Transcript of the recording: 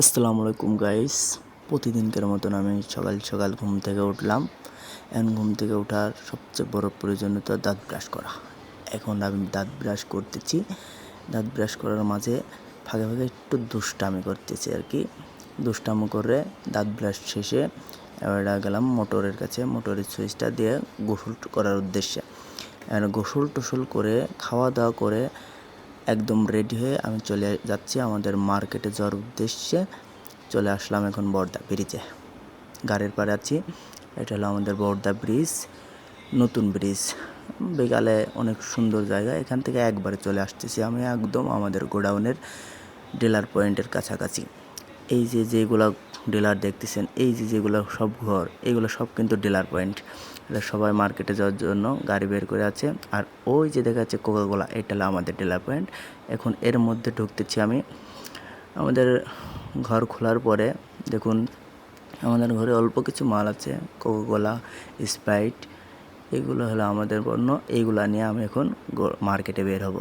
আসসালামু আলাইকুম গাইস। প্রতিদিনকার মতন আমি সকাল সকাল ঘুম থেকে উঠলাম। এখন ঘুম থেকে ওঠার সবচেয়ে বড় প্রয়োজনীয়তা দাঁত ব্রাশ করা। এখন আমি দাঁত ব্রাশ করতেছি। দাঁত ব্রাশ করার মাঝে ফাঁকে ফাঁকে একটু দুষ্টামি করতেছি আর কি। দুষ্টামি করে দাঁত ব্রাশ শেষে এবার গেলাম মোটরের কাছে। মোটরের সুইচটা দিয়ে গোসল করার উদ্দেশ্যে। গোসল টোসল করে খাওয়া দাওয়া করে একদম রেডি হয়ে আমি চলে যাচ্ছি আমাদের মার্কেটে যাওয়ার উদ্দেশ্যে। চলে আসলাম এখন বড়দা ব্রিজে, গাড়ির পাড়ে আছি। এটা হলো আমাদের বড়দা ব্রিজ, নতুন ব্রিজ। বিকালে অনেক সুন্দর জায়গা। এখান থেকে একবারে চলে আসতেছি আমি একদম আমাদের গোডাউনের ডিলার পয়েন্টের কাছাকাছি। এই যে যেগুলো ডিলার দেখতেছেন, এই যে যেগুলো সব ঘর, এগুলো সব কিন্তু ডিলার পয়েন্ট। এটা সবাই মার্কেটে যাওয়ার জন্য গাড়ি বের করে আছে। আর ওই যে দেখা যাচ্ছে কোকাকোলা, এটা হলো আমাদের ডিলার পয়েন্ট। এখন এর মধ্যে ঢুকতেছি আমি। আমাদের ঘর খোলার পরে দেখুন আমাদের ঘরে অল্প কিছু মাল আছে, কোকাকোলা, স্প্রাইট, এগুলো হলো আমাদের পণ্য। এইগুলো নিয়ে আমি এখন মার্কেটে বের হব।